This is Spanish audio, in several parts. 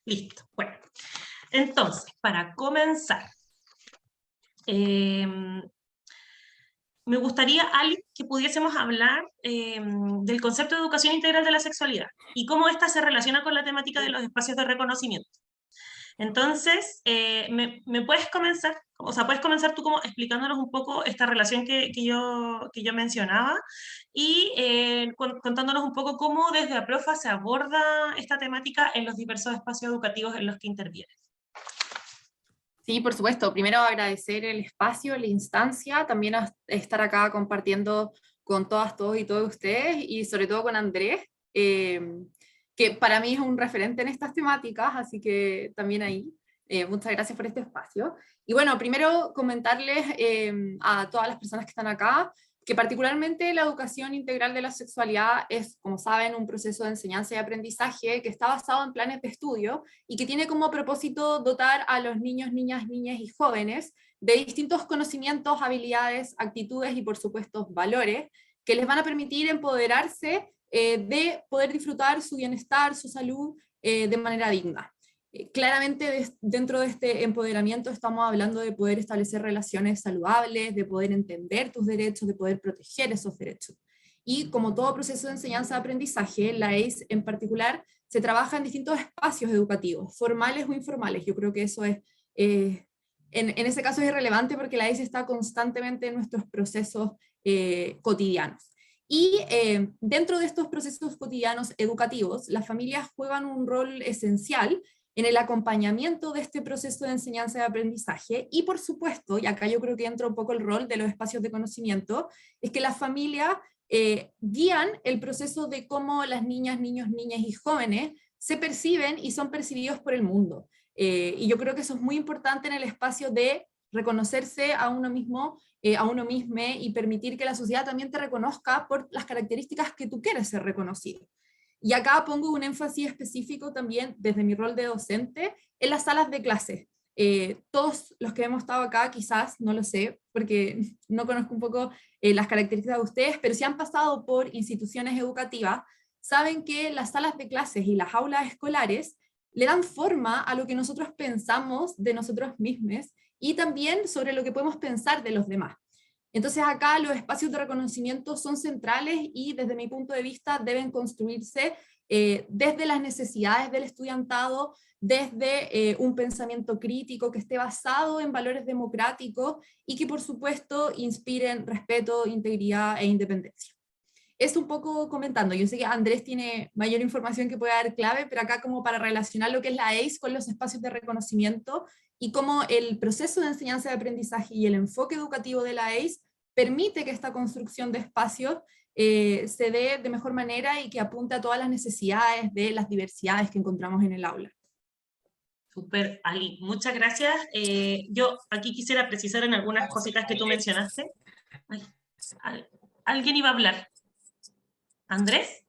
Listo. Bueno, entonces, para comenzar, me gustaría, Ali, que pudiésemos hablar del concepto de educación integral de la sexualidad y cómo ésta se relaciona con la temática de los espacios de reconocimiento. Entonces, ¿me puedes comenzar? O sea, puedes comenzar tú como explicándonos un poco esta relación que yo mencionaba y contándonos un poco cómo desde APROFA se aborda esta temática en los diversos espacios educativos en los que interviene. Sí, por supuesto. Primero agradecer el espacio, la instancia, también estar acá compartiendo con todas, todos y todos ustedes, y sobre todo con Andrés, que para mí es un referente en estas temáticas, así que también ahí. Muchas gracias por este espacio. Y bueno, primero comentarles a todas las personas que están acá, que particularmente la educación integral de la sexualidad es, como saben, un proceso de enseñanza y aprendizaje que está basado en planes de estudio y que tiene como propósito dotar a los niños, niñas y jóvenes de distintos conocimientos, habilidades, actitudes y por supuesto valores que les van a permitir empoderarse de poder disfrutar su bienestar, su salud de manera digna. Claramente dentro de este empoderamiento estamos hablando de poder establecer relaciones saludables, de poder entender tus derechos, de poder proteger esos derechos. Y como todo proceso de enseñanza-aprendizaje, la ACE en particular se trabaja en distintos espacios educativos, formales o informales. Yo creo que eso es, en ese caso es irrelevante porque la ACE está constantemente en nuestros procesos cotidianos. Y dentro de estos procesos cotidianos educativos, las familias juegan un rol esencial en el acompañamiento de este proceso de enseñanza y aprendizaje, y por supuesto, y acá yo creo que entra un poco el rol de los espacios de conocimiento, es que las familias guían el proceso de cómo las niñas, niños, niñas y jóvenes se perciben y son percibidos por el mundo. Y yo creo que eso es muy importante en el espacio de reconocerse a uno mismo, a uno mismo, y permitir que la sociedad también te reconozca por las características que tú quieres ser reconocido. Y acá pongo un énfasis específico también desde mi rol de docente en las salas de clase. Todos los que hemos estado acá, quizás, no lo sé, porque no conozco un poco las características de ustedes, pero si han pasado por instituciones educativas, saben que las salas de clases y las aulas escolares le dan forma a lo que nosotros pensamos de nosotros mismos y también sobre lo que podemos pensar de los demás. Entonces acá los espacios de reconocimiento son centrales y desde mi punto de vista deben construirse desde las necesidades del estudiantado, desde un pensamiento crítico que esté basado en valores democráticos y que por supuesto inspiren respeto, integridad e independencia. Es un poco comentando, yo sé que Andrés tiene mayor información que puede dar clave, pero acá como para relacionar lo que es la ACE con los espacios de reconocimiento y cómo el proceso de enseñanza y aprendizaje y el enfoque educativo de la ACE permite que esta construcción de espacios se dé de mejor manera y que apunte a todas las necesidades de las diversidades que encontramos en el aula. Super, Ali, muchas gracias. Yo aquí quisiera precisar en algunas cositas que tú mencionaste. Ay, ¿alguien iba a hablar? ¿Andrés?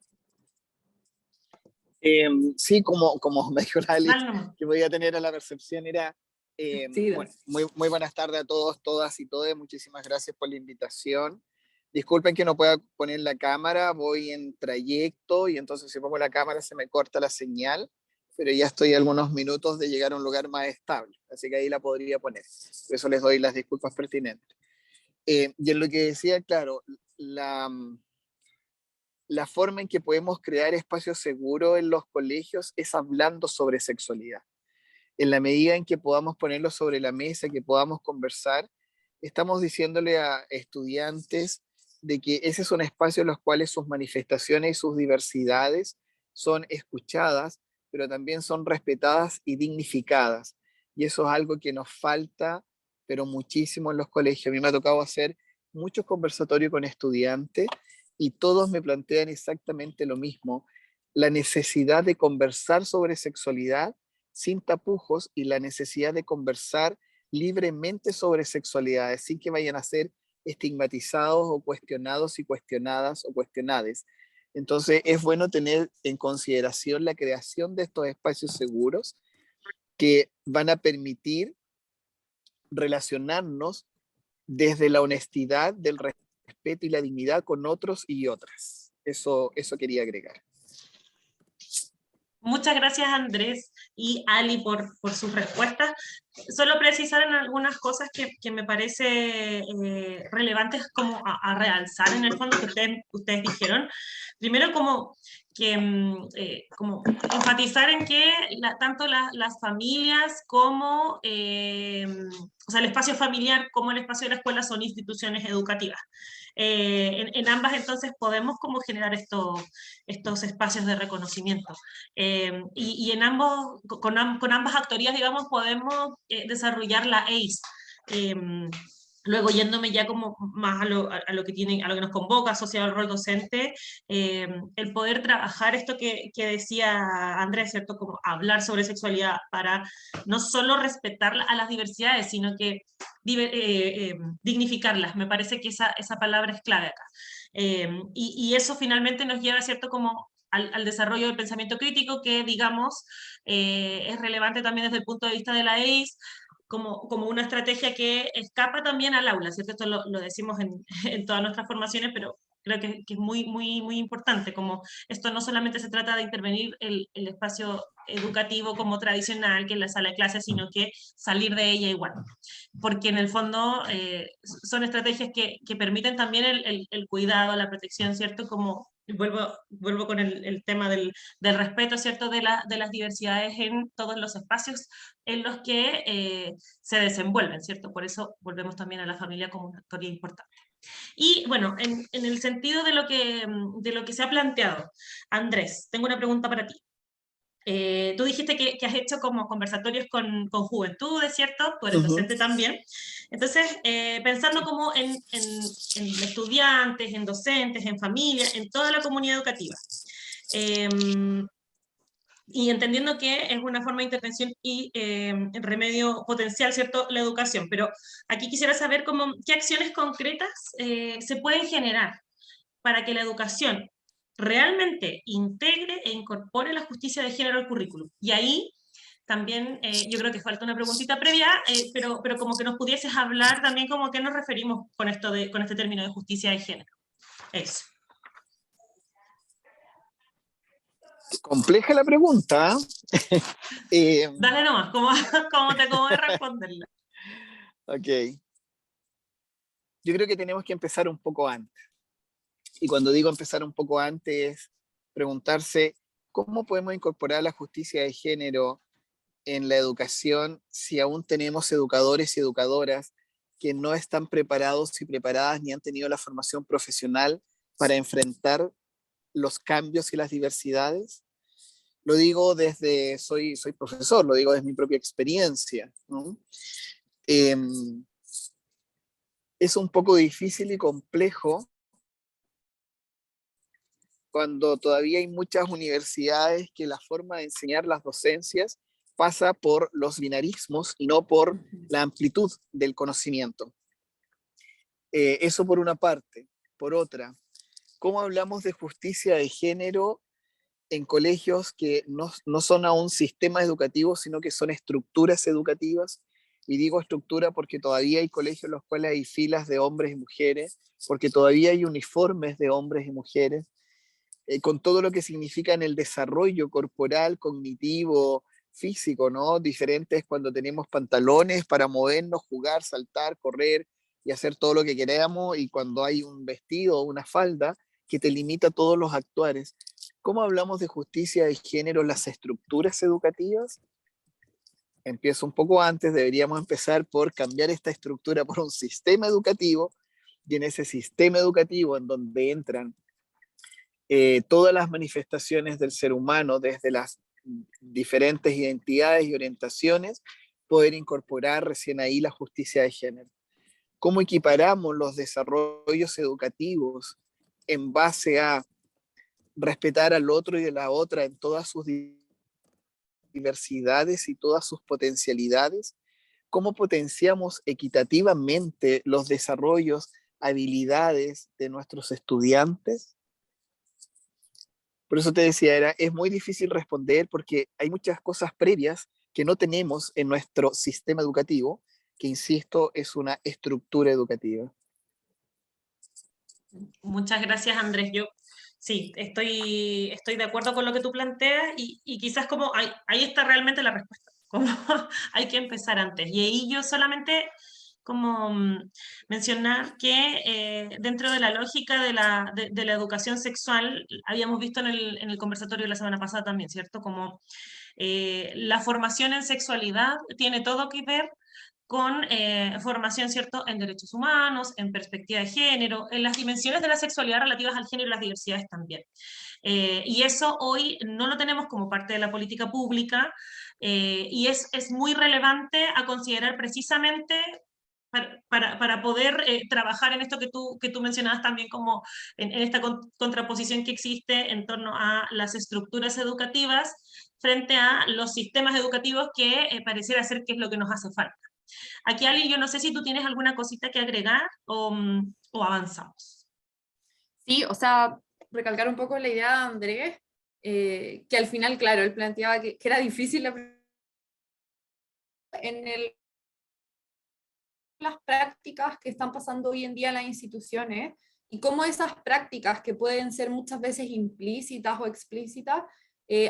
Sí, como me dijo Alex, No. que voy a tener a la percepción era, Sí, bueno, muy buenas tardes a todos, todas y todes, muchísimas gracias por la invitación. Disculpen que no pueda poner la cámara, voy en trayecto y entonces si pongo la cámara se me corta la señal, pero ya estoy a algunos minutos de llegar a un lugar más estable, así que ahí la podría poner. Por eso les doy las disculpas pertinentes. Y en lo que decía, claro, la forma en que podemos crear espacios seguros en los colegios es hablando sobre sexualidad. En la medida en que podamos ponerlo sobre la mesa, que podamos conversar, estamos diciéndole a estudiantes de que ese son espacios en los cuales sus manifestaciones y sus diversidades son escuchadas, pero también son respetadas y dignificadas. Y eso es algo que nos falta, pero muchísimo en los colegios. A mí me ha tocado hacer muchos conversatorios con estudiantes y todos me plantean exactamente lo mismo, la necesidad de conversar sobre sexualidad sin tapujos y la necesidad de conversar libremente sobre sexualidades sin que vayan a ser estigmatizados o cuestionados y cuestionadas o cuestionades. Entonces es bueno tener en consideración la creación de estos espacios seguros que van a permitir relacionarnos desde la honestidad, del respeto y la dignidad con otros y otras. Eso quería agregar. Muchas gracias, Andrés. y Ali por sus respuestas. Solo precisar en algunas cosas que me parece relevantes como a realzar en el fondo que ustedes dijeron. Primero, como enfatizar en que tanto las familias como, o sea, el espacio familiar como el espacio de la escuela son instituciones educativas. En ambas entonces podemos como generar estos espacios de reconocimiento. Y en con ambas actorías, digamos, podemos desarrollar la ACE. Luego, yéndome ya como más a lo que nos convoca, asociado al rol docente, el poder trabajar esto que decía Andrés, ¿cierto? Como hablar sobre sexualidad para no solo respetar a las diversidades, sino que dignificarlas. Me parece que esa palabra es clave acá. Y eso finalmente nos lleva, ¿cierto? Como al desarrollo del pensamiento crítico, que digamos es relevante también desde el punto de vista de la ACE, como una estrategia que escapa también al aula, ¿cierto? Esto lo decimos en todas nuestras formaciones, pero creo que es muy, muy, muy importante, como esto no solamente se trata de intervenir el espacio educativo como tradicional, que es la sala de clases, sino que salir de ella igual, porque en el fondo son estrategias que permiten también el cuidado, la protección, ¿cierto? Como vuelvo con el tema del respeto, ¿cierto? De las diversidades en todos los espacios en los que se desenvuelven, ¿cierto? Por eso volvemos también a la familia como una actoría importante. Y bueno, en el sentido de lo que se ha planteado, Andrés, tengo una pregunta para ti. Tú dijiste que has hecho como conversatorios con juventudes, ¿cierto? Tú eres docente también. Entonces, pensando como en estudiantes, en docentes, en familias, en toda la comunidad educativa. Y entendiendo que es una forma de intervención y remedio potencial, ¿cierto?, la educación. Pero aquí quisiera saber qué acciones concretas se pueden generar para que la educación realmente integre e incorpore la justicia de género al currículum. Y ahí también yo creo que falta una preguntita previa, pero como que nos pudieses hablar también como qué nos referimos con este término de justicia de género. Eso. Compleja la pregunta. Dale nomás, como te acabo de responderla. Ok. Yo creo que tenemos que empezar un poco antes. Y cuando digo empezar un poco antes, es preguntarse cómo podemos incorporar la justicia de género en la educación si aún tenemos educadores y educadoras que no están preparados y preparadas ni han tenido la formación profesional para enfrentar los cambios y las diversidades. Lo digo soy profesor, lo digo desde mi propia experiencia, ¿no? Es un poco difícil y complejo cuando todavía hay muchas universidades que la forma de enseñar las docencias pasa por los binarismos y no por la amplitud del conocimiento. Eso por una parte. Por otra, ¿cómo hablamos de justicia de género en colegios que no son aún sistemas educativos, sino que son estructuras educativas? Y digo estructura porque todavía hay colegios en los cuales hay filas de hombres y mujeres, porque todavía hay uniformes de hombres y mujeres, con todo lo que significa en el desarrollo corporal, cognitivo, físico, ¿no? Diferentes cuando tenemos pantalones para movernos, jugar, saltar, correr y hacer todo lo que queramos, y cuando hay un vestido o una falda que te limita todos los actuares. ¿Cómo hablamos de justicia de género en las estructuras educativas? Empiezo un poco antes, deberíamos empezar por cambiar esta estructura por un sistema educativo, y en ese sistema educativo en donde entran todas las manifestaciones del ser humano desde las diferentes identidades y orientaciones, poder incorporar recién ahí la justicia de género. ¿Cómo equiparamos los desarrollos educativos en base a respetar al otro y a la otra en todas sus diversidades y todas sus potencialidades? ¿Cómo potenciamos equitativamente los desarrollos, habilidades de nuestros estudiantes? Por eso te decía, es muy difícil responder porque hay muchas cosas previas que no tenemos en nuestro sistema educativo, que insisto, es una estructura educativa. Muchas gracias, Andrés. Yo Sí, estoy de acuerdo con lo que tú planteas y quizás como ahí está realmente la respuesta, como hay que empezar antes. Y ahí yo solamente como mencionar que dentro de la lógica de la educación sexual, habíamos visto en el conversatorio de la semana pasada también, ¿cierto? Como la formación en sexualidad tiene todo que ver con formación, ¿cierto?, en derechos humanos, en perspectiva de género, en las dimensiones de la sexualidad relativas al género y las diversidades también. Y eso hoy no lo tenemos como parte de la política pública y es muy relevante a considerar precisamente para poder trabajar en esto que tú mencionabas también como en esta contraposición que existe en torno a las estructuras educativas frente a los sistemas educativos que pareciera ser que es lo que nos hace falta. Aquí, Ali, yo no sé si tú tienes alguna cosita que agregar o avanzamos. Sí, o sea, recalcar un poco la idea de Andrés, que al final, claro, él planteaba que era difícil las prácticas que están pasando hoy en día en las instituciones y cómo esas prácticas que pueden ser muchas veces implícitas o explícitas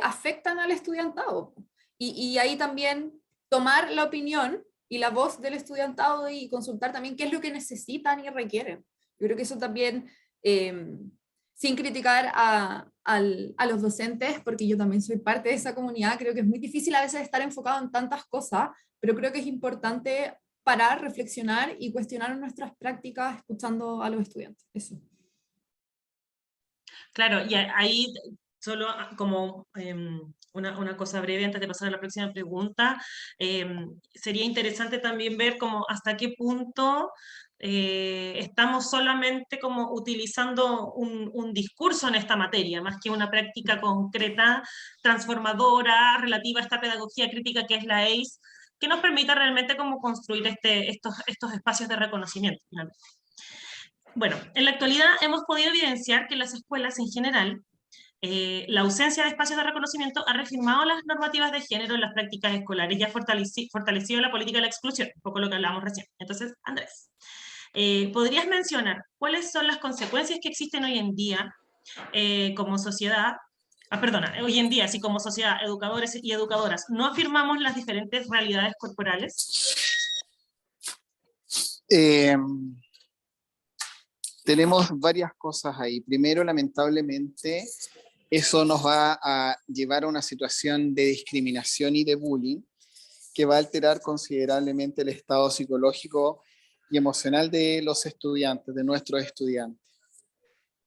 afectan al estudiantado. Y ahí también tomar la opinión y la voz del estudiantado y consultar también qué es lo que necesitan y requieren. Yo creo que eso también, sin criticar a los docentes, porque yo también soy parte de esa comunidad, creo que es muy difícil a veces estar enfocado en tantas cosas, pero creo que es importante parar, reflexionar y cuestionar nuestras prácticas escuchando a los estudiantes. Eso. Claro, y ahí solo como una cosa breve antes de pasar a la próxima pregunta, sería interesante también ver como hasta qué punto estamos solamente como utilizando un discurso en esta materia, más que una práctica concreta, transformadora, relativa a esta pedagogía crítica que es la ACE, que nos permita realmente como construir estos espacios de reconocimiento, finalmente. Bueno, en la actualidad hemos podido evidenciar que en las escuelas en general, la ausencia de espacios de reconocimiento ha reafirmado las normativas de género en las prácticas escolares y ha fortalecido la política de la exclusión, un poco lo que hablábamos recién. Entonces, Andrés, ¿podrías mencionar cuáles son las consecuencias que existen hoy en día como sociedad? Perdona, hoy en día, si como sociedad, educadores y educadoras, no afirmamos las diferentes realidades corporales? Eh, Tenemos varias cosas ahí. Primero, lamentablemente, eso nos va a llevar a una situación de discriminación y de bullying que va a alterar considerablemente el estado psicológico y emocional de los estudiantes, de nuestros estudiantes.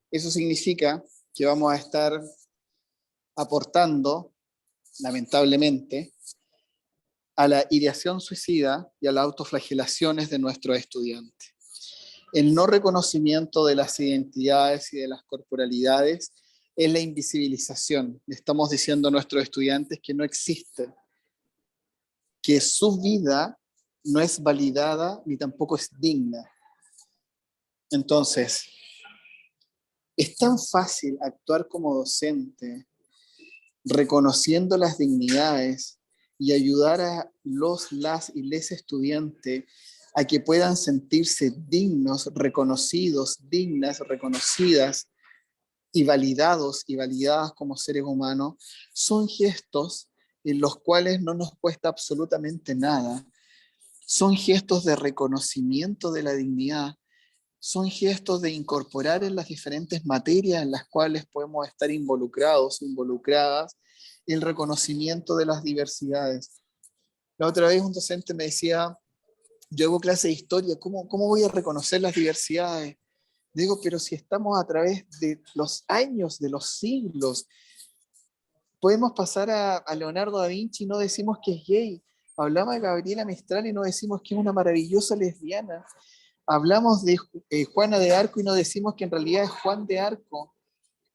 Eso significa que vamos a estar aportando, lamentablemente, a la ideación suicida y a las autoflagelaciones de nuestros estudiantes. El no reconocimiento de las identidades y de las corporalidades es la invisibilización. Le estamos diciendo a nuestros estudiantes que no existen, que su vida no es validada ni tampoco es digna. Entonces, es tan fácil actuar como docente, reconociendo las dignidades y ayudar a las y les estudiantes a que puedan sentirse dignos, reconocidos, dignas, reconocidas y validados y validadas como seres humanos, son gestos en los cuales no nos cuesta absolutamente nada. Son gestos de reconocimiento de la dignidad, son gestos de incorporar en las diferentes materias en las cuales podemos estar involucrados, involucradas, el reconocimiento de las diversidades. La otra vez un docente me decía, yo hago clase de historia, ¿cómo voy a reconocer las diversidades? Digo, pero si estamos a través de los años, de los siglos, podemos pasar a Leonardo da Vinci y no decimos que es gay. Hablamos de Gabriela Mistral y no decimos que es una maravillosa lesbiana. Hablamos de Juana de Arco y no decimos que en realidad es Juan de Arco.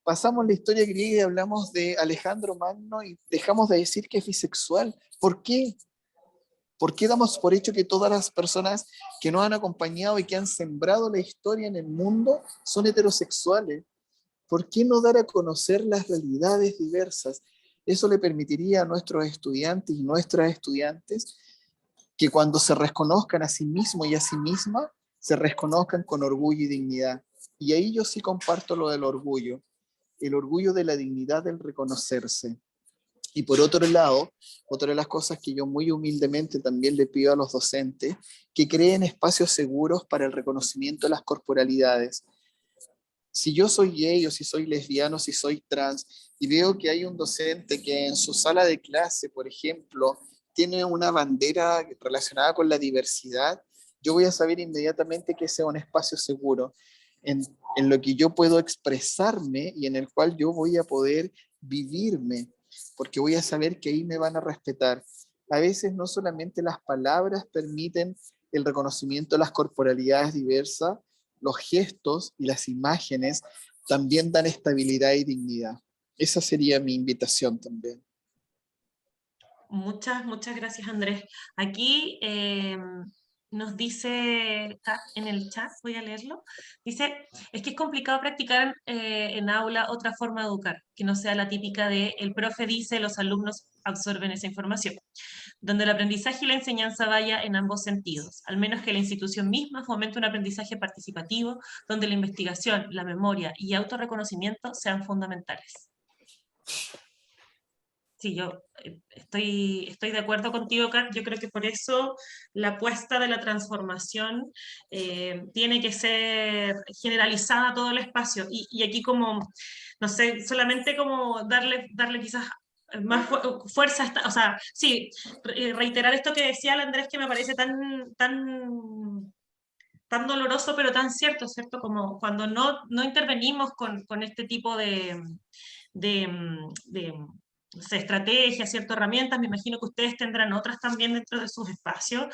Pasamos la historia griega y hablamos de Alejandro Magno y dejamos de decir que es bisexual. ¿Por qué? ¿Por qué damos por hecho que todas las personas que nos han acompañado y que han sembrado la historia en el mundo son heterosexuales? ¿Por qué no dar a conocer las realidades diversas? Eso le permitiría a nuestros estudiantes y nuestras estudiantes que cuando se reconozcan a sí mismos y a sí mismas, se reconozcan con orgullo y dignidad. Y ahí yo sí comparto lo del orgullo. el orgullo de la dignidad del reconocerse. Y por otro lado, otra de las cosas que yo muy humildemente también le pido a los docentes, que creen espacios seguros para el reconocimiento de las corporalidades. Si yo soy gay o si soy lesbiano, si soy trans, y veo que hay un docente que en su sala de clase, por ejemplo, tiene una bandera relacionada con la diversidad, yo voy a saber inmediatamente que ese es un espacio seguro en lo que yo puedo expresarme y en el cual yo voy a poder vivirme, porque voy a saber que ahí me van a respetar. A veces no solamente las palabras permiten el reconocimiento de las corporalidades diversas, los gestos y las imágenes también dan estabilidad y dignidad. Esa sería mi invitación también. Muchas gracias, Andrés. Aquí nos dice en el chat, voy a leerlo, dice, es que es complicado practicar en aula otra forma de educar, que no sea la típica de el profe dice, los alumnos absorben esa información, donde el aprendizaje y la enseñanza vaya en ambos sentidos, al menos que la institución misma fomente un aprendizaje participativo, donde la investigación, la memoria y autorreconocimiento sean fundamentales. Sí, yo estoy de acuerdo contigo, Kat. Yo creo que por eso la apuesta de la transformación tiene que ser generalizada a todo el espacio. Y aquí como, no sé, solamente como darle quizás más fuerza, o sea, sí, reiterar esto que decía el Andrés, que me parece tan doloroso, pero tan cierto, ¿cierto? Como cuando no intervenimos con este tipo de no sé, estrategias, ciertas herramientas, me imagino que ustedes tendrán otras también dentro de sus espacios,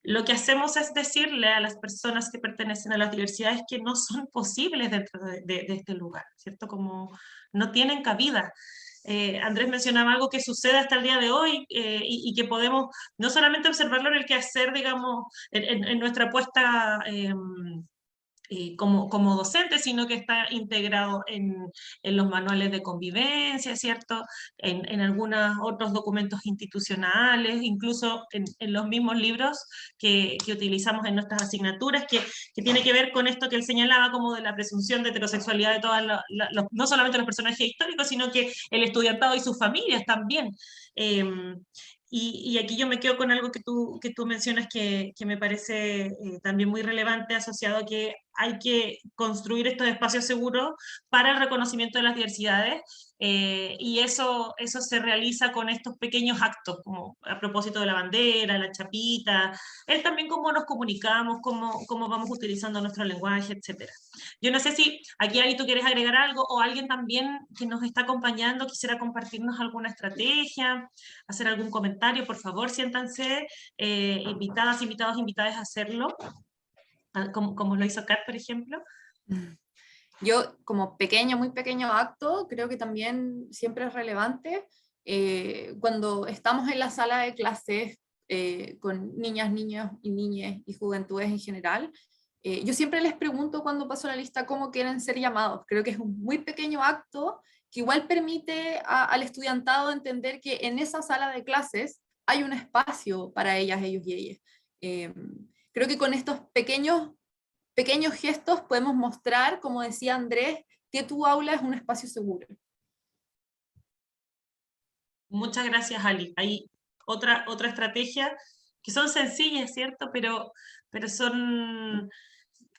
lo que hacemos es decirle a las personas que pertenecen a las diversidades que no son posibles dentro de este lugar, ¿cierto? Como no tienen cabida. Andrés mencionaba algo que sucede hasta el día de hoy y que podemos no solamente observarlo en el quehacer, digamos, en nuestra apuesta como docente, sino que está integrado en los manuales de convivencia, ¿cierto? En algunos otros documentos institucionales, incluso en los mismos libros que utilizamos en nuestras asignaturas, que tiene que ver con esto que él señalaba como de la presunción de heterosexualidad de todas no solamente los personajes históricos, sino que el estudiantado y sus familias también. Y aquí yo me quedo con algo que tú mencionas que me parece también muy relevante, asociado a que hay que construir estos espacios seguros para el reconocimiento de las diversidades, y eso se realiza con estos pequeños actos, como a propósito de la bandera, la chapita, es también cómo nos comunicamos, cómo vamos utilizando nuestro lenguaje, etc. Yo no sé si aquí, Ali, tú quieres agregar algo, o alguien también que nos está acompañando quisiera compartirnos alguna estrategia, hacer algún comentario. Por favor, siéntanse invitadas, invitados, invitadas a hacerlo, como lo hizo Kat, por ejemplo. Yo, como pequeño, muy pequeño acto, creo que también siempre es relevante cuando estamos en la sala de clases con niñas, niños y niñas y juventudes en general. Yo siempre les pregunto cuando paso la lista cómo quieren ser llamados. Creo que es un muy pequeño acto que igual permite al estudiantado entender que en esa sala de clases hay un espacio para ellas, ellos y ellas. Creo que con estos pequeños gestos podemos mostrar, como decía Andrés, que tu aula es un espacio seguro. Muchas gracias, Ali. Hay otra estrategia que son sencillas, ¿cierto? Pero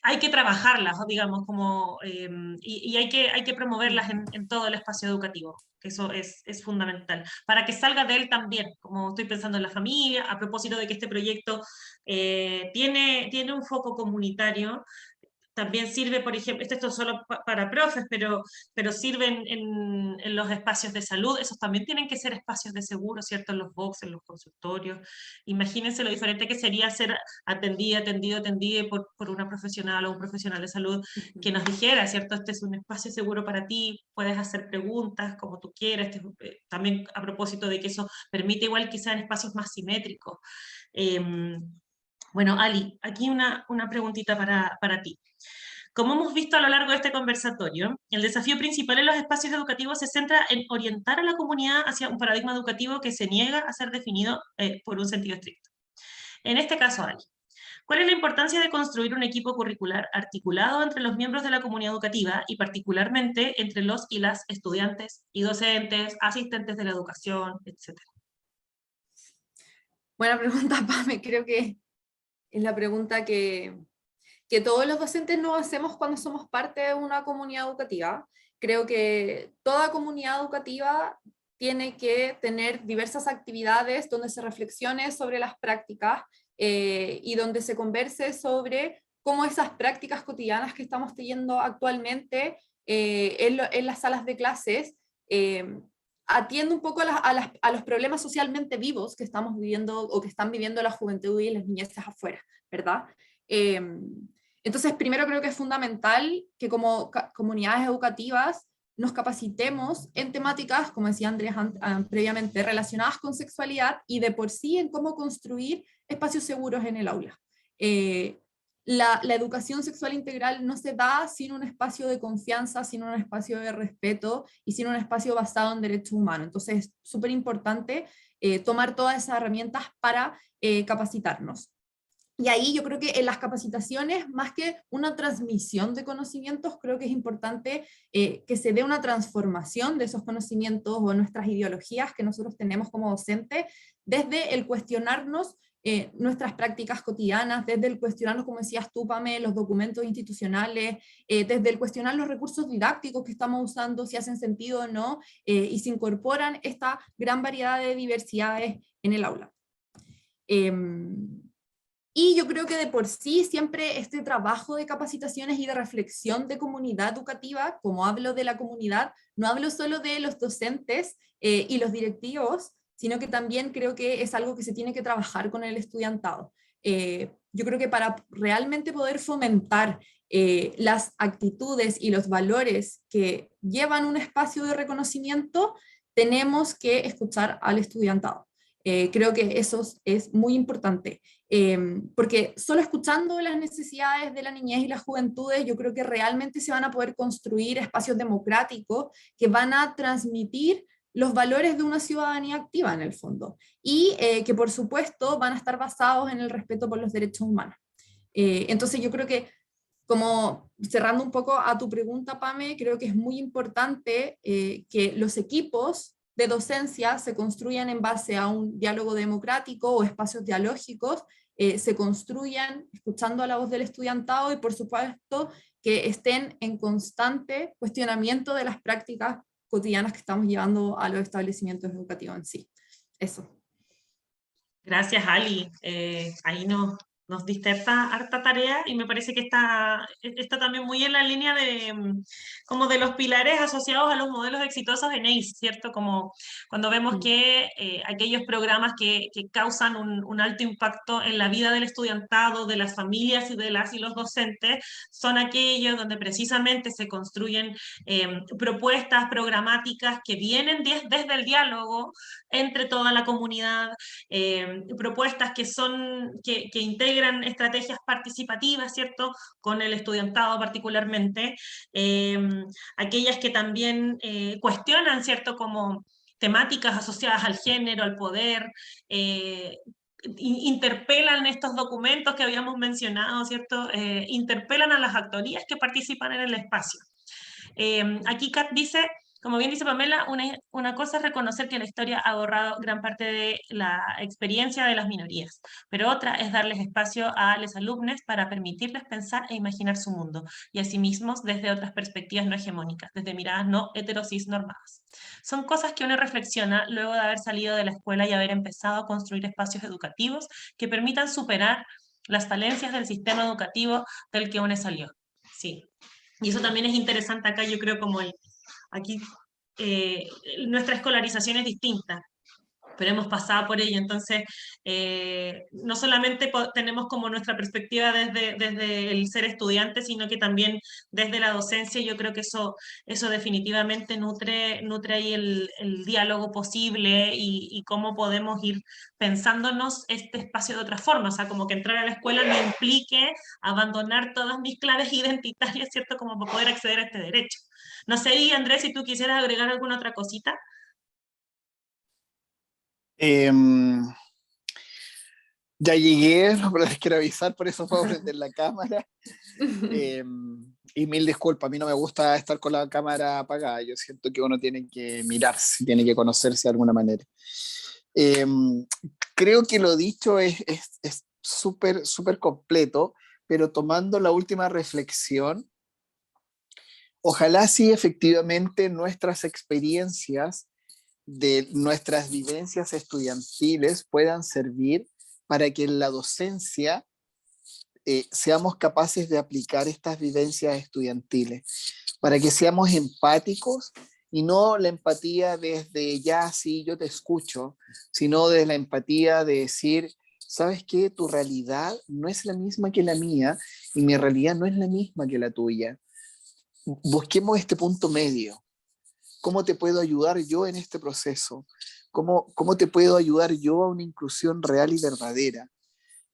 hay que trabajarlas, digamos, y hay que promoverlas en todo el espacio educativo. Eso es fundamental, para que salga de él también, como estoy pensando en la familia, a propósito de que este proyecto tiene un foco comunitario. También sirve, por ejemplo, esto es solo para profes, pero sirven en los espacios de salud, esos también tienen que ser espacios de seguro, ¿cierto? En los boxes, en los consultorios. Imagínense lo diferente que sería ser atendido por una profesional o un profesional de salud que nos dijera, ¿cierto? Este es un espacio seguro para ti, puedes hacer preguntas como tú quieras, también a propósito de que eso permite igual que sean espacios más simétricos. Bueno, Ali, aquí una preguntita para ti. Como hemos visto a lo largo de este conversatorio, el desafío principal en los espacios educativos se centra en orientar a la comunidad hacia un paradigma educativo que se niega a ser definido por un sentido estricto. En este caso, Ali, ¿Cuál es la importancia de construir un equipo curricular articulado entre los miembros de la comunidad educativa y particularmente entre los y las estudiantes y docentes, asistentes de la educación, etcétera? Buena pregunta, Pame. Creo que es la pregunta que todos los docentes nos hacemos cuando somos parte de una comunidad educativa. Creo que toda comunidad educativa tiene que tener diversas actividades donde se reflexione sobre las prácticas y donde se converse sobre cómo esas prácticas cotidianas que estamos teniendo actualmente en las salas de clases atiende un poco a los problemas socialmente vivos que estamos viviendo o que están viviendo la juventud y las niñeces afuera, ¿verdad? Entonces, primero creo que es fundamental que como comunidades educativas nos capacitemos en temáticas, como decía Andrés previamente, relacionadas con sexualidad y de por sí en cómo construir espacios seguros en el aula. La educación sexual integral no se da sin un espacio de confianza, sin un espacio de respeto y sin un espacio basado en derechos humanos. Entonces es súper importante tomar todas esas herramientas para capacitarnos. Y ahí yo creo que en las capacitaciones, más que una transmisión de conocimientos, creo que es importante que se dé una transformación de esos conocimientos o nuestras ideologías que nosotros tenemos como docentes, desde el cuestionarnos nuestras prácticas cotidianas, desde el cuestionarnos, como decías tú, Pame, los documentos institucionales, desde el cuestionar los recursos didácticos que estamos usando, si hacen sentido o no, y se incorporan esta gran variedad de diversidades en el aula. Y yo creo que de por sí siempre este trabajo de capacitaciones y de reflexión de comunidad educativa, como hablo de la comunidad, no hablo solo de los docentes y los directivos, sino que también creo que es algo que se tiene que trabajar con el estudiantado. Yo creo que para realmente poder fomentar las actitudes y los valores que llevan un espacio de reconocimiento, tenemos que escuchar al estudiantado. Creo que eso es muy importante, porque solo escuchando las necesidades de la niñez y las juventudes, yo creo que realmente se van a poder construir espacios democráticos que van a transmitir los valores de una ciudadanía activa en el fondo, y que por supuesto van a estar basados en el respeto por los derechos humanos. Entonces yo creo que, como cerrando un poco a tu pregunta, Pame, creo que es muy importante que los equipos de docencia se construyan en base a un diálogo democrático o espacios dialógicos, se construyan escuchando a la voz del estudiantado y por supuesto que estén en constante cuestionamiento de las prácticas cotidianas que estamos llevando a los establecimientos educativos en sí. Eso. Gracias, Ali. Ahí nos diste harta tarea y me parece que está también muy en la línea de, como de los pilares asociados a los modelos exitosos en ACE, ¿cierto? Como cuando vemos que aquellos programas que causan un alto impacto en la vida del estudiantado, de las familias y de las y los docentes, son aquellos donde precisamente se construyen propuestas programáticas que vienen desde el diálogo entre toda la comunidad, propuestas que integran estrategias participativas, ¿cierto?, con el estudiantado particularmente, aquellas que también cuestionan, ¿cierto?, como temáticas asociadas al género, al poder, interpelan estos documentos que habíamos mencionado, ¿cierto?, interpelan a las autorías que participan en el espacio. Aquí Kat dice, como bien dice Pamela, una cosa es reconocer que la historia ha borrado gran parte de la experiencia de las minorías, pero otra es darles espacio a los alumnos para permitirles pensar e imaginar su mundo, y a sí mismos desde otras perspectivas no hegemónicas, desde miradas no heterosis normadas. Son cosas que uno reflexiona luego de haber salido de la escuela y haber empezado a construir espacios educativos que permitan superar las falencias del sistema educativo del que uno salió. Sí. Y eso también es interesante acá, yo creo, como aquí nuestra escolarización es distinta, pero hemos pasado por ello, entonces no solamente tenemos como nuestra perspectiva desde el ser estudiante, sino que también desde la docencia. Yo creo que eso definitivamente nutre ahí el diálogo posible y cómo podemos ir pensándonos este espacio de otra forma, o sea, como que entrar a la escuela no implique abandonar todas mis claves identitarias, ¿cierto?, como para poder acceder a este derecho. No sé, y Andrés, si tú quisieras agregar alguna otra cosita. Ya llegué, no, pero les quiero avisar, por eso puedo prender la cámara. Eh, y mil disculpas, a mí no me gusta estar con la cámara apagada, yo siento que uno tiene que mirarse, tiene que conocerse de alguna manera. Eh, Creo que lo dicho es súper, súper completo, pero tomando la última reflexión, ojalá sí efectivamente nuestras experiencias de nuestras vivencias estudiantiles puedan servir para que en la docencia seamos capaces de aplicar estas vivencias estudiantiles, para que seamos empáticos y no la empatía desde ya, sí, yo te escucho, sino desde la empatía de decir, ¿sabes qué? Tu realidad no es la misma que la mía y mi realidad no es la misma que la tuya. Busquemos este punto medio. ¿Cómo te puedo ayudar yo en este proceso? ¿Cómo te puedo ayudar yo a una inclusión real y verdadera?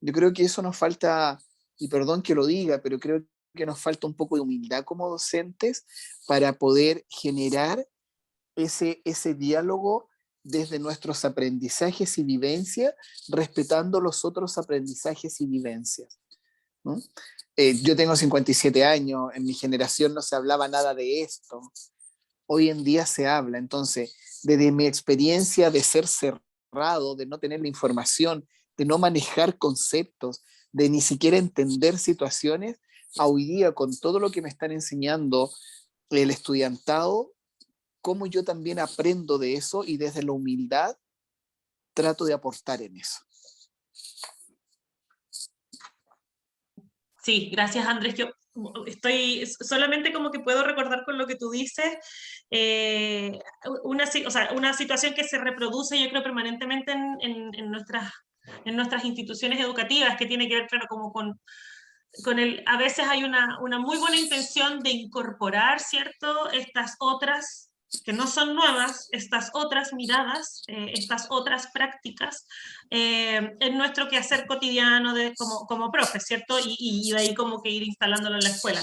Yo creo que eso nos falta, y perdón que lo diga, pero creo que nos falta un poco de humildad como docentes para poder generar ese diálogo desde nuestros aprendizajes y vivencias, respetando los otros aprendizajes y vivencias, ¿no? Yo tengo 57 años, en mi generación no se hablaba nada de esto, hoy en día se habla. Entonces, desde mi experiencia de ser cerrado, de no tener la información, de no manejar conceptos, de ni siquiera entender situaciones, a hoy día con todo lo que me están enseñando el estudiantado, cómo yo también aprendo de eso y desde la humildad trato de aportar en eso. Sí, gracias Andrés. Yo estoy solamente como que puedo recordar con lo que tú dices, o sea, una situación que se reproduce yo creo permanentemente en nuestras instituciones educativas, que tiene que ver, claro, como con a veces hay una muy buena intención de incorporar, ¿cierto?, estas otras que no son nuevas, estas otras miradas, estas otras prácticas en nuestro quehacer cotidiano como profes, ¿cierto? Y de ahí como que ir instalándolo en la escuela.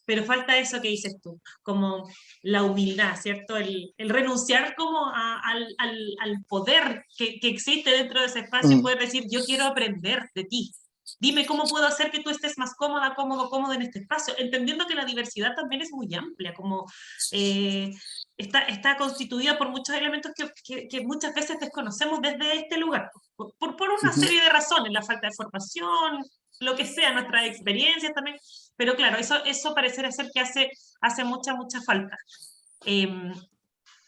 Pero falta eso que dices tú, como la humildad, ¿cierto? El renunciar como al poder que existe dentro de ese espacio y Mm. poder decir, yo quiero aprender de ti. Dime cómo puedo hacer que tú estés más cómoda, cómodo en este espacio, entendiendo que la diversidad también es muy amplia, como eh, está constituida por muchos elementos que muchas veces desconocemos desde este lugar, por una Ujú. serie de razones, la falta de formación, lo que sea, nuestras experiencias también, pero claro, eso pareciera ser que hace mucha falta. Eh,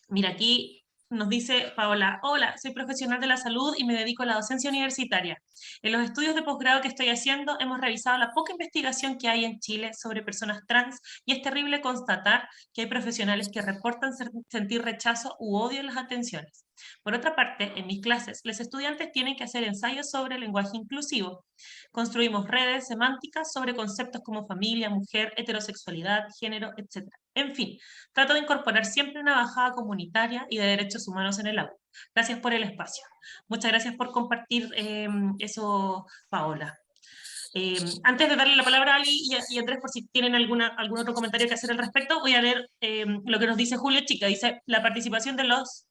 Mira, aquí nos dice Paola, hola, soy profesional de la salud y me dedico a la docencia universitaria. En los estudios de posgrado que estoy haciendo hemos revisado la poca investigación que hay en Chile sobre personas trans y es terrible constatar que hay profesionales que reportan sentir rechazo u odio en las atenciones. Por otra parte, en mis clases, los estudiantes tienen que hacer ensayos sobre lenguaje inclusivo. Construimos redes semánticas sobre conceptos como familia, mujer, heterosexualidad, género, etc. En fin, trato de incorporar siempre una bajada comunitaria y de derechos humanos en el aula. Gracias por el espacio. Muchas gracias por compartir eso, Paola. Antes de darle la palabra a Ali y a Andrés, por si tienen algún otro comentario que hacer al respecto, voy a leer lo que nos dice Julio Chica. Dice, la participación de los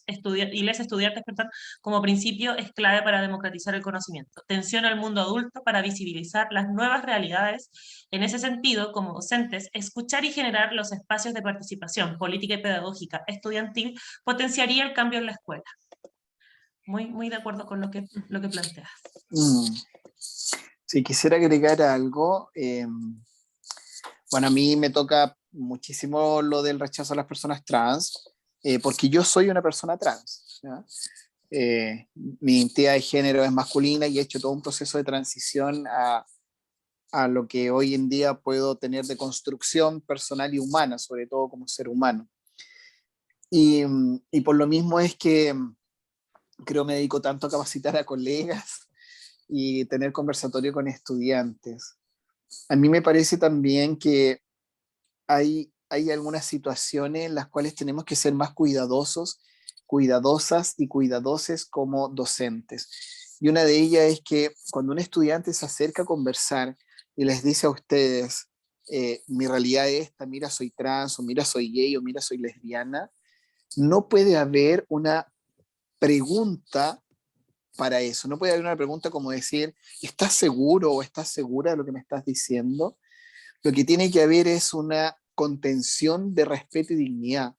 estudiantes, perdón, como principio es clave para democratizar el conocimiento. Tensiona al mundo adulto para visibilizar las nuevas realidades. En ese sentido, como docentes, escuchar y generar los espacios de participación política y pedagógica estudiantil potenciaría el cambio en la escuela. Muy de acuerdo con lo que planteas. Si quisiera agregar algo, bueno, a mí me toca muchísimo lo del rechazo a las personas trans, porque yo soy una persona trans, ¿ya? Mi identidad de género es masculina y he hecho todo un proceso de transición a lo que hoy en día puedo tener de construcción personal y humana, sobre todo como ser humano. Y por lo mismo es que creo me dedico tanto a capacitar a colegas y tener conversatorio con estudiantes. A mí me parece también que hay algunas situaciones en las cuales tenemos que ser más cuidadosos, cuidadosas y cuidadoses como docentes. Y una de ellas es que cuando un estudiante se acerca a conversar y les dice a ustedes, mi realidad es esta, mira soy trans, o mira soy gay, o mira soy lesbiana, no puede haber una pregunta para eso. No puede haber una pregunta como decir, ¿estás seguro o estás segura de lo que me estás diciendo? Lo que tiene que haber es una contención de respeto y dignidad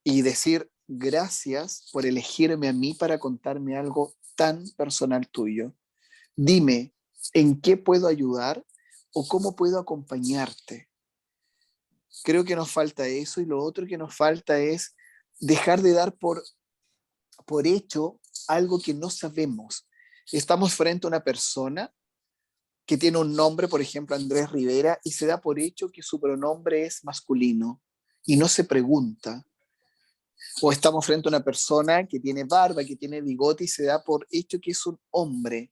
y decir gracias por elegirme a mí para contarme algo tan personal tuyo. Dime, ¿en qué puedo ayudar o cómo puedo acompañarte? Creo que nos falta eso, y lo otro que nos falta es dejar de dar por hecho algo que no sabemos. Estamos frente a una persona que tiene un nombre, por ejemplo, Andrés Rivera, y se da por hecho que su pronombre es masculino y no se pregunta. O estamos frente a una persona que tiene barba, que tiene bigote, y se da por hecho que es un hombre.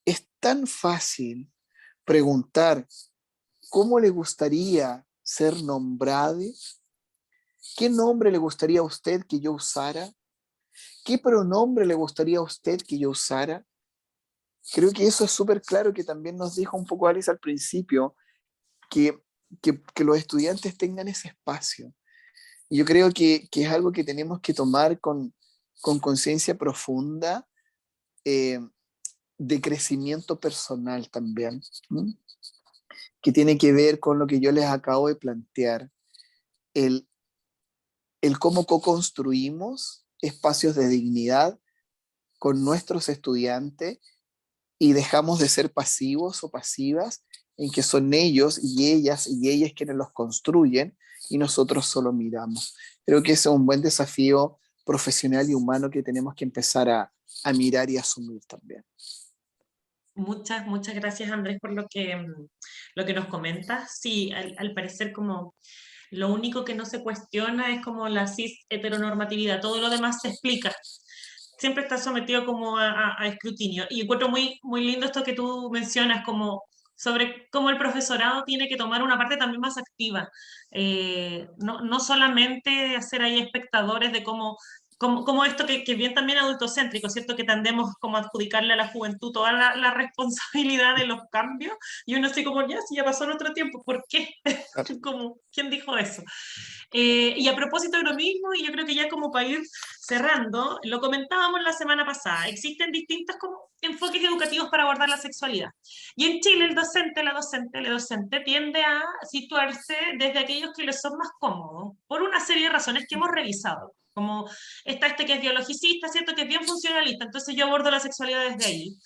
Es tan fácil preguntar cómo le gustaría ser nombrado, qué nombre le gustaría a usted que yo usara, qué pronombre le gustaría a usted que yo usara. Creo que eso es súper claro, que también nos dijo un poco Alice al principio, que, que los estudiantes tengan ese espacio. Y yo creo que es algo que tenemos que tomar con conciencia profunda, eh, de crecimiento personal también, ¿m? Que tiene que ver con lo que yo les acabo de plantear, el, el cómo co-construimos espacios de dignidad con nuestros estudiantes y dejamos de ser pasivos o pasivas en que son ellos y ellas quienes los construyen y nosotros solo miramos. Creo que ese es un buen desafío profesional y humano que tenemos que empezar a mirar y asumir también. Muchas gracias, Andrés, por lo que nos comentas. Sí, al parecer como lo único que no se cuestiona es como la cis heteronormatividad, todo lo demás se explica. Siempre está sometido como a escrutinio. Y encuentro muy lindo esto que tú mencionas, como sobre cómo el profesorado tiene que tomar una parte también más activa. No solamente hacer ahí espectadores de cómo esto que bien también adultocéntrico, ¿cierto? Que tendemos como a adjudicarle a la juventud toda la responsabilidad de los cambios, y uno así como, ya, si ya pasó nuestro tiempo, ¿por qué? Claro. Como, ¿quién dijo eso? Y a propósito de lo mismo, y yo creo que ya como para ir cerrando, lo comentábamos la semana pasada, existen distintos como enfoques educativos para abordar la sexualidad. Y en Chile el docente, la docente tiende a situarse desde aquellos que les son más cómodos, por una serie de razones que hemos revisado. Como está este que es biologicista, ¿cierto? Que es bien funcionalista, entonces yo abordo la sexualidad desde ahí.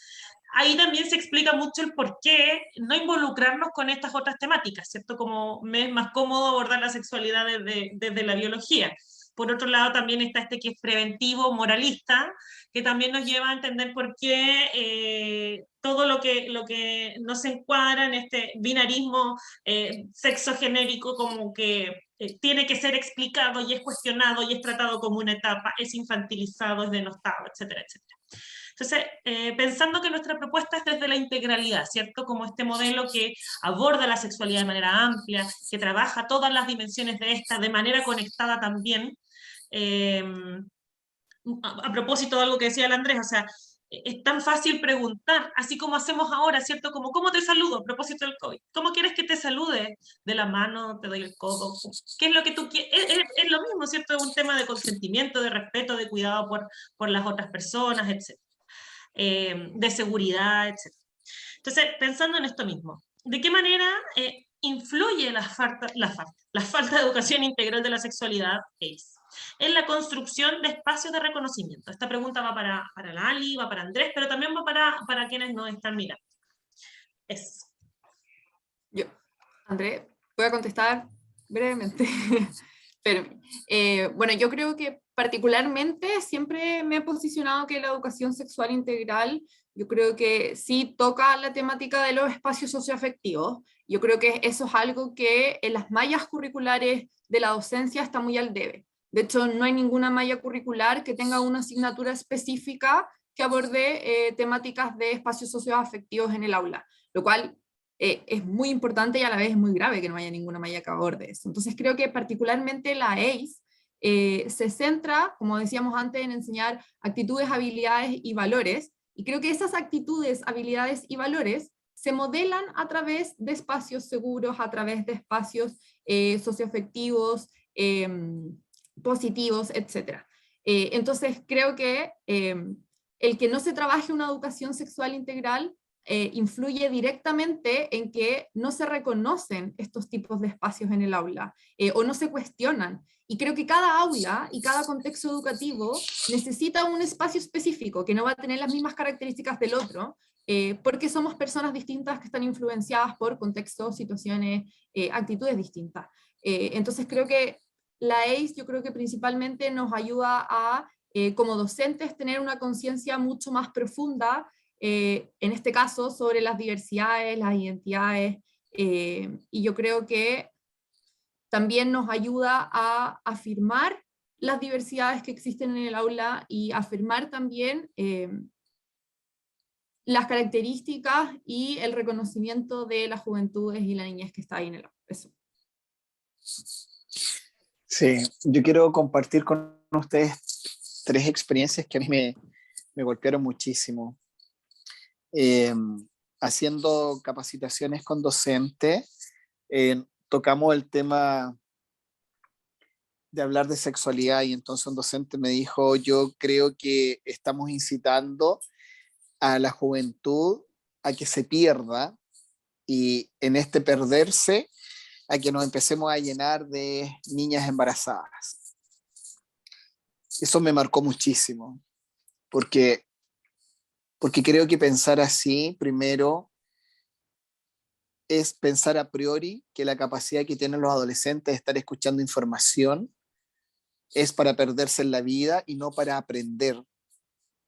Ahí también se explica mucho el por qué no involucrarnos con estas otras temáticas, ¿cierto? Como me es más cómodo abordar la sexualidad desde la biología. Por otro lado, también está este que es preventivo, moralista, que también nos lleva a entender por qué todo lo que no se encuadra en este binarismo sexogenérico, como que tiene que ser explicado y es cuestionado y es tratado como una etapa, es infantilizado, es denostado, etcétera, etcétera. Entonces, pensando que nuestra propuesta es desde la integralidad, ¿cierto? Como este modelo que aborda la sexualidad de manera amplia, que trabaja todas las dimensiones de esta de manera conectada también. Eh, a propósito de algo que decía el Andrés, o sea, es tan fácil preguntar, así como hacemos ahora, ¿cierto? Como, ¿cómo te saludo? A propósito del COVID. ¿Cómo quieres que te salude? ¿De la mano? ¿Te doy el codo? ¿Qué es lo que tú quieres? Es lo mismo, ¿cierto? Es un tema de consentimiento, de respeto, de cuidado por las otras personas, etc. De seguridad, etc. Entonces, pensando en esto mismo, ¿de qué manera influye la falta de educación integral de la sexualidad AIDS en la construcción de espacios de reconocimiento? Esta pregunta va para la Ali, va para Andrés, pero también va para quienes nos están mirando. Es. Yo, André, voy a contestar brevemente. Pero, bueno, yo creo que particularmente siempre me he posicionado que la educación sexual integral, yo creo que sí toca la temática de los espacios socioafectivos. Yo creo que eso es algo que en las mallas curriculares de la docencia está muy al debe. De hecho, no hay ninguna malla curricular que tenga una asignatura específica que aborde temáticas de espacios socioafectivos en el aula, lo cual es muy importante y a la vez es muy grave que no haya ninguna malla que aborde eso. Entonces creo que particularmente la ACE se centra, como decíamos antes, en enseñar actitudes, habilidades y valores, y creo que esas actitudes, habilidades y valores se modelan a través de espacios seguros, a través de espacios socioafectivos, positivos, etc. Entonces creo que el que no se trabaje una educación sexual integral influye directamente en que no se reconocen estos tipos de espacios en el aula o no se cuestionan. Y creo que cada aula y cada contexto educativo necesita un espacio específico que no va a tener las mismas características del otro, porque somos personas distintas que están influenciadas por contextos, situaciones, actitudes distintas. Entonces creo que la ACE yo creo que principalmente nos ayuda a, como docentes, tener una conciencia mucho más profunda, en este caso, sobre las diversidades, las identidades, y yo creo que también nos ayuda a afirmar las diversidades que existen en el aula y afirmar también las características y el reconocimiento de las juventudes y la niñez que está ahí en el aula. Eso. Sí, yo quiero compartir con ustedes 3 experiencias que a mí me golpearon muchísimo. Haciendo capacitaciones con docentes, tocamos el tema de hablar de sexualidad y entonces un docente me dijo, yo creo que estamos incitando a la juventud a que se pierda y en este perderse a que nos empecemos a llenar de niñas embarazadas. Eso me marcó muchísimo, porque creo que pensar así, primero, es pensar a priori que la capacidad que tienen los adolescentes de estar escuchando información es para perderse en la vida y no para aprender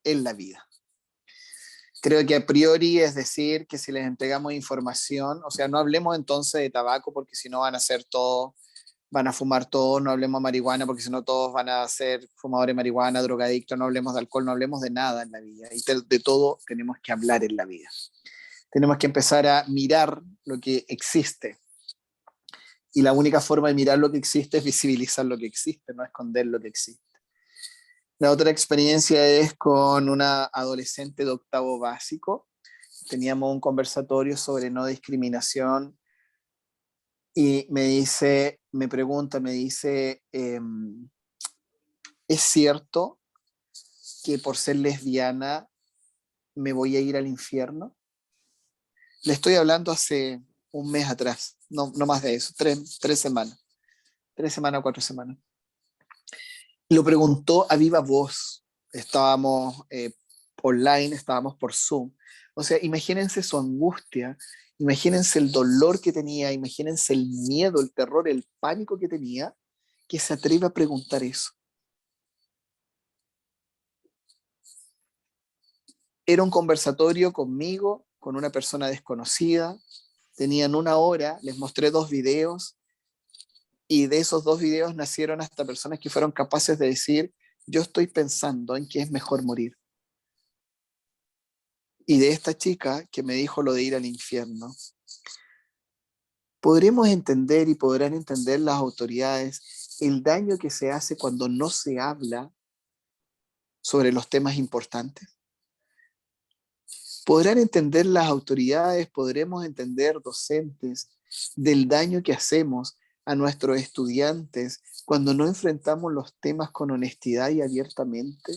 en la vida. Creo que a priori es decir que si les entregamos información, o sea, no hablemos entonces de tabaco porque si no van a ser todos, van a fumar todos, no hablemos de marihuana porque si no todos van a ser fumadores de marihuana, drogadictos, no hablemos de alcohol, no hablemos de nada en la vida. Y de todo tenemos que hablar en la vida. Tenemos que empezar a mirar lo que existe. Y la única forma de mirar lo que existe es visibilizar lo que existe, no esconder lo que existe. La otra experiencia es con una adolescente de 8º básico. Teníamos un conversatorio sobre no discriminación y me pregunta, ¿es cierto que por ser lesbiana me voy a ir al infierno? Le estoy hablando hace un mes atrás, no más de eso, 3 semanas, 4 semanas. Lo preguntó a viva voz. Estábamos online, estábamos por Zoom. O sea, imagínense su angustia, imagínense el dolor que tenía, imagínense el miedo, el terror, el pánico que tenía, que se atreve a preguntar eso. Era un conversatorio conmigo, con una persona desconocida. Tenían 1 hora, les mostré 2 videos y de esos 2 videos nacieron hasta personas que fueron capaces de decir, yo estoy pensando en que es mejor morir. Y de esta chica que me dijo lo de ir al infierno. Podremos entender y podrán entender las autoridades el daño que se hace cuando no se habla sobre los temas importantes. Podrán entender las autoridades, podremos entender docentes del daño que hacemos a nuestros estudiantes cuando no enfrentamos los temas con honestidad y abiertamente.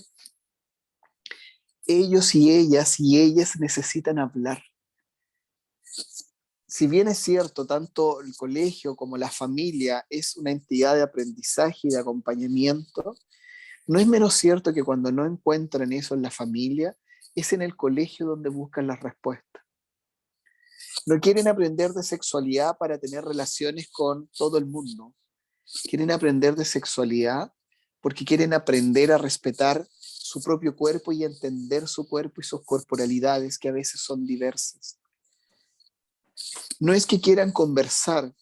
Ellos y ellas necesitan hablar. Si bien es cierto, tanto el colegio como la familia es una entidad de aprendizaje y de acompañamiento, no es menos cierto que cuando no encuentran eso en la familia, es en el colegio donde buscan las respuestas. No quieren aprender de sexualidad para tener relaciones con todo el mundo. Quieren aprender de sexualidad porque quieren aprender a respetar su propio cuerpo y entender su cuerpo y sus corporalidades que a veces son diversas. No es que quieran conversar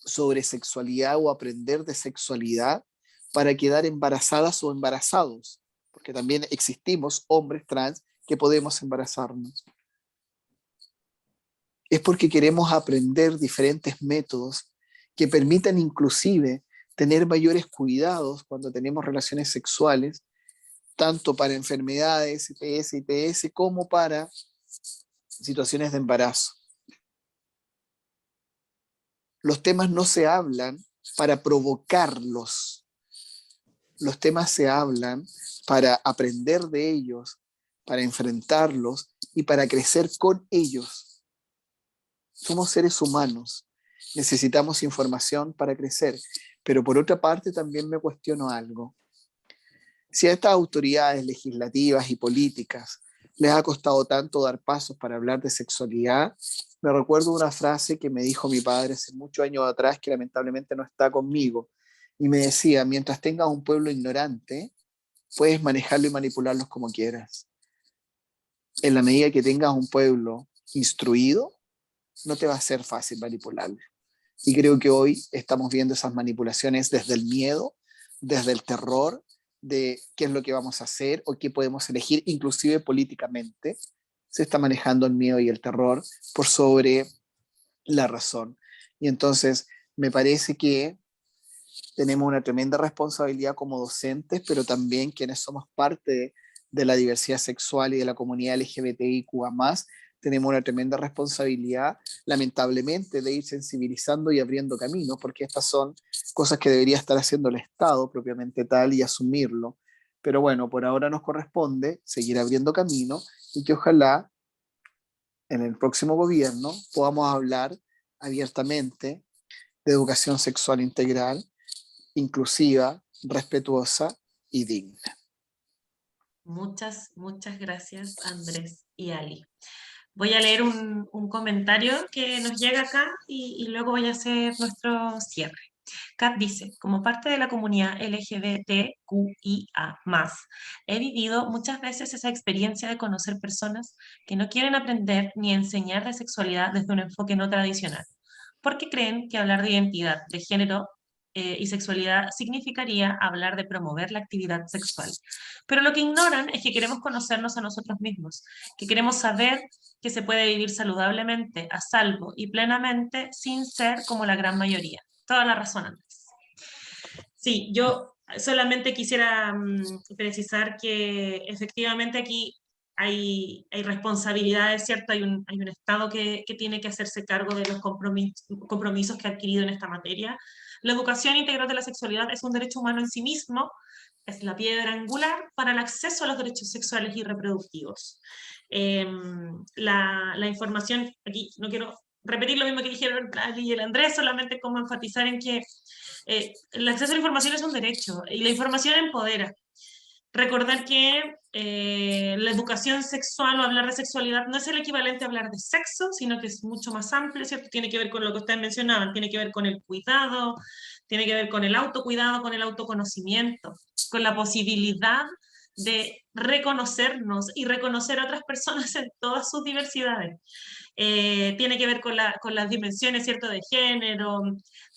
sobre sexualidad o aprender de sexualidad para quedar embarazadas o embarazados, porque también existimos hombres trans que podemos embarazarnos. Es porque queremos aprender diferentes métodos que permitan inclusive tener mayores cuidados cuando tenemos relaciones sexuales, tanto para enfermedades, IPS, ITS, como para situaciones de embarazo. Los temas no se hablan para provocarlos. Los temas se hablan para aprender de ellos, para enfrentarlos y para crecer con ellos. Somos seres humanos, necesitamos información para crecer, pero por otra parte también me cuestiono algo. Si a estas autoridades legislativas y políticas les ha costado tanto dar pasos para hablar de sexualidad, me recuerdo una frase que me dijo mi padre hace muchos años atrás, que lamentablemente no está conmigo, y me decía: mientras tengas un pueblo ignorante, puedes manejarlo y manipularlos como quieras. En la medida que tengas un pueblo instruido, no te va a ser fácil manipularlo. Y creo que hoy estamos viendo esas manipulaciones desde el miedo, desde el terror, de qué es lo que vamos a hacer o qué podemos elegir, inclusive políticamente. Se está manejando el miedo y el terror por sobre la razón. Y entonces me parece que tenemos una tremenda responsabilidad como docentes, pero también quienes somos parte de la diversidad sexual y de la comunidad LGBTIQA+, tenemos una tremenda responsabilidad, lamentablemente, de ir sensibilizando y abriendo caminos, porque estas son cosas que debería estar haciendo el Estado propiamente tal y asumirlo. Pero bueno, por ahora nos corresponde seguir abriendo camino y que ojalá en el próximo gobierno podamos hablar abiertamente de educación sexual integral, inclusiva, respetuosa y digna. Muchas, muchas gracias, Andrés y Ali. Voy a leer un comentario que nos llega acá y luego voy a hacer nuestro cierre. Kat dice: como parte de la comunidad LGBTQIA+, he vivido muchas veces esa experiencia de conocer personas que no quieren aprender ni enseñar de sexualidad desde un enfoque no tradicional, porque creen que hablar de identidad de género y sexualidad significaría hablar de promover la actividad sexual. Pero lo que ignoran es que queremos conocernos a nosotros mismos, que queremos saber que se puede vivir saludablemente, a salvo y plenamente sin ser como la gran mayoría. Toda la razón, Andrés. Sí, yo solamente quisiera precisar que efectivamente aquí hay responsabilidades, ¿cierto? Hay un Estado que tiene que hacerse cargo de los compromisos que ha adquirido en esta materia. La educación integral de la sexualidad es un derecho humano en sí mismo, es la piedra angular para el acceso a los derechos sexuales y reproductivos. La información, aquí no quiero repetir lo mismo que dijeron Ali y el Andrés, solamente como enfatizar en que el acceso a la información es un derecho y la información empodera. Recordar que la educación sexual o hablar de sexualidad no es el equivalente a hablar de sexo, sino que es mucho más amplio, ¿cierto? Tiene que ver con lo que ustedes mencionaban, tiene que ver con el cuidado, tiene que ver con el autocuidado, con el autoconocimiento, con la posibilidad de reconocernos y reconocer a otras personas en todas sus diversidades. Tiene que ver con las dimensiones, ¿cierto?, de género,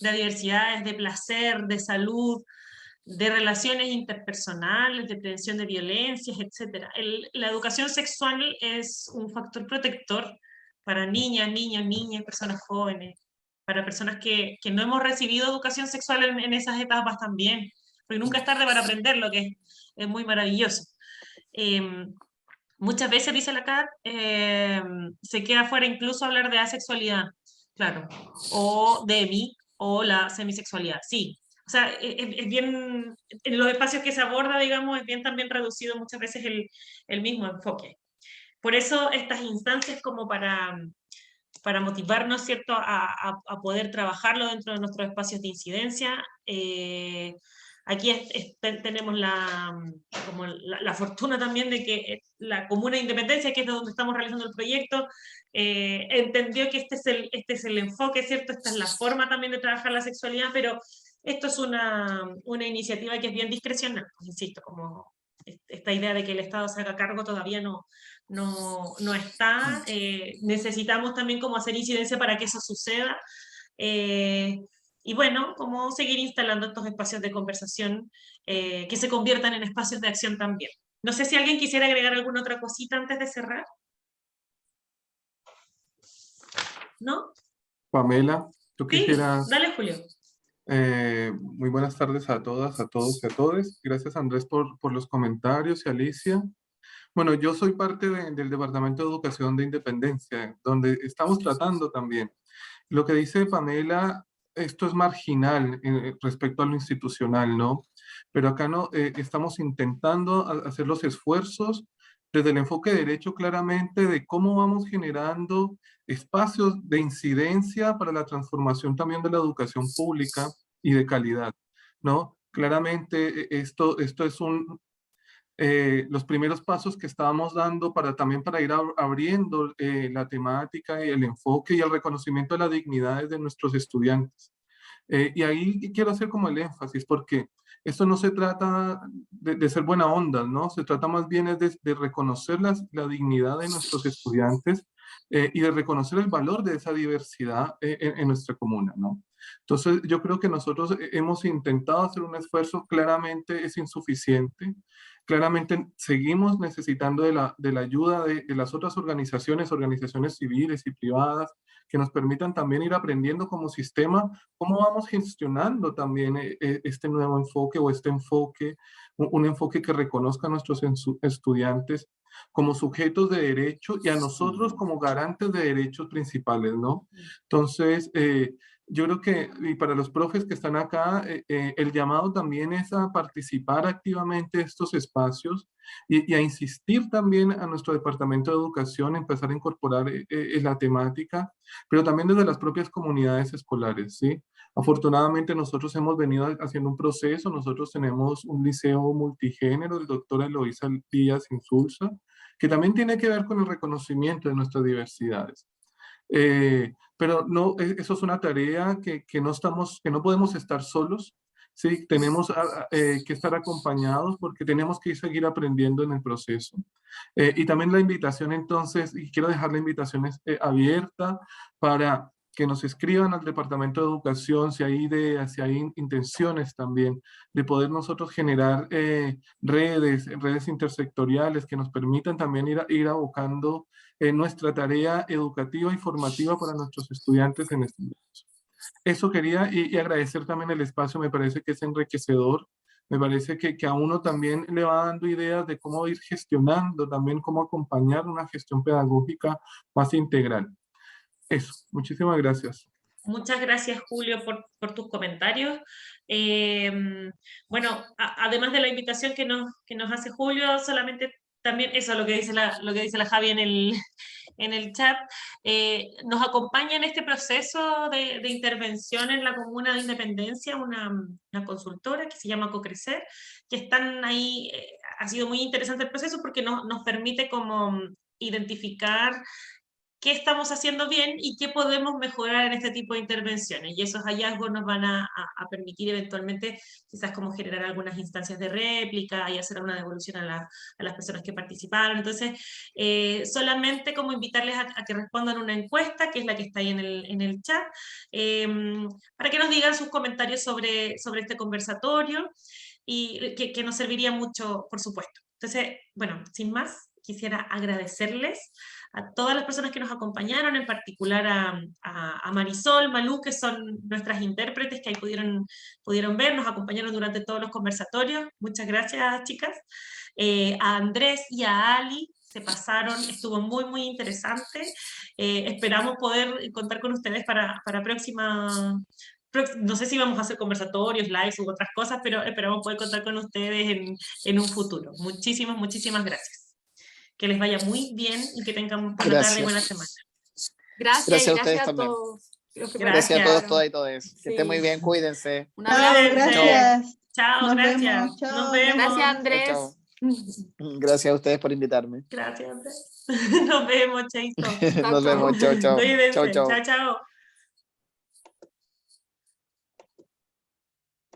de diversidades, de placer, de salud, de relaciones interpersonales, de prevención de violencias, etc. La educación sexual es un factor protector para niñas, niños, niñas, personas jóvenes, para personas que no hemos recibido educación sexual en esas etapas también, porque nunca es tarde para aprender, lo que es muy maravilloso. Muchas veces, dice la Kat, se queda fuera incluso hablar de asexualidad, claro, o de bi, o la semisexualidad, sí. O sea, es bien, en los espacios que se aborda, digamos, es bien también reducido muchas veces el mismo enfoque. Por eso estas instancias como para motivarnos, ¿cierto?, a poder trabajarlo dentro de nuestros espacios de incidencia. Aquí tenemos como la fortuna también de que la Comuna de Independencia, que es de donde estamos realizando el proyecto, entendió que este es el enfoque, ¿cierto? Esta es la forma también de trabajar la sexualidad, pero esto es una iniciativa que es bien discrecional, insisto, como esta idea de que el Estado se haga cargo todavía no está. Necesitamos también como hacer incidencia para que eso suceda. Y bueno, como seguir instalando estos espacios de conversación que se conviertan en espacios de acción también. No sé si alguien quisiera agregar alguna otra cosita antes de cerrar. ¿No? Pamela, tú Sí, quisieras... dale, Julio. Muy buenas tardes a todas, a todos y a todes. Gracias, Andrés, por los comentarios y Alicia. Bueno, yo soy parte del Departamento de Educación de Independencia, donde estamos tratando también. Lo que dice Pamela, esto es marginal respecto a lo institucional, ¿no? Pero acá no, estamos intentando hacer los esfuerzos desde el enfoque de derecho claramente de cómo vamos generando espacios de incidencia para la transformación también de la educación pública y de calidad, ¿no? Claramente esto es los primeros pasos que estábamos dando también para ir abriendo la temática y el enfoque y el reconocimiento de las dignidades de nuestros estudiantes. Y ahí quiero hacer como el énfasis, porque esto no se trata de ser buena onda, ¿no? Se trata más bien es de reconocer la dignidad de nuestros estudiantes y de reconocer el valor de esa diversidad en nuestra comuna, ¿no? Entonces, yo creo que nosotros hemos intentado hacer un esfuerzo, claramente es insuficiente, claramente seguimos necesitando de la ayuda de las otras organizaciones civiles y privadas, que nos permitan también ir aprendiendo como sistema cómo vamos gestionando también este nuevo enfoque o este enfoque, un enfoque que reconozca a nuestros estudiantes como sujetos de derecho y a nosotros como garantes de derechos principales, ¿no? Entonces, yo creo que, y para los profes que están acá, el llamado también es a participar activamente en estos espacios y a insistir también a nuestro Departamento de Educación, empezar a incorporar la temática, pero también desde las propias comunidades escolares, ¿sí? Afortunadamente nosotros hemos venido haciendo un proceso, nosotros tenemos un liceo multigénero, el doctor Eloísa Díaz Insulza, que también tiene que ver con el reconocimiento de nuestras diversidades. Pero no, eso es una tarea que no podemos estar solos, ¿sí? Tenemos que estar acompañados porque tenemos que seguir aprendiendo en el proceso. Y también la invitación entonces, y quiero dejar la invitación abierta para que nos escriban al Departamento de Educación si hay ideas, si hay intenciones también de poder nosotros generar redes intersectoriales que nos permitan también ir abocando nuestra tarea educativa y formativa para nuestros estudiantes en este momento. Eso quería y agradecer también el espacio, me parece que es enriquecedor, me parece que a uno también le va dando ideas de cómo ir gestionando, también cómo acompañar una gestión pedagógica más integral. Eso, muchísimas gracias. Muchas gracias, Julio, por tus comentarios. Bueno, además de la invitación que nos hace Julio, solamente también eso, lo que dice la Javi en el chat, nos acompaña en este proceso de intervención en la Comuna de Independencia una consultora que se llama CoCrecer, que están ahí, ha sido muy interesante el proceso porque nos permite como identificar qué estamos haciendo bien y qué podemos mejorar en este tipo de intervenciones. Y esos hallazgos nos van a permitir eventualmente quizás como generar algunas instancias de réplica y hacer una devolución a las personas que participaron. Entonces, solamente como invitarles a que respondan una encuesta, que es la que está ahí en el chat, para que nos digan sus comentarios sobre este conversatorio y que nos serviría mucho, por supuesto. Entonces, bueno, sin más, quisiera agradecerles a todas las personas que nos acompañaron, en particular a Marisol, Malú, que son nuestras intérpretes que ahí pudieron ver, nos acompañaron durante todos los conversatorios. Muchas gracias, chicas. A Andrés y a Ali se pasaron, estuvo muy, muy interesante. Esperamos poder contar con ustedes para próxima... No sé si vamos a hacer conversatorios, lives u otras cosas, pero esperamos poder contar con ustedes en un futuro. Muchísimas, muchísimas gracias. Que les vaya muy bien y que tengan buena tarde y buena semana. Gracias a ustedes también. Todos. Gracias a todos, todas y todos. Que estén muy bien, cuídense. Un abrazo. Gracias. Chao, gracias. Nos vemos. Gracias, Andrés. Chao. Gracias a ustedes por invitarme. Gracias, Andrés. Nos vemos, Cheito. Nos vemos. Chao, chao. Cuídense. Chao, chao. Chao, chao.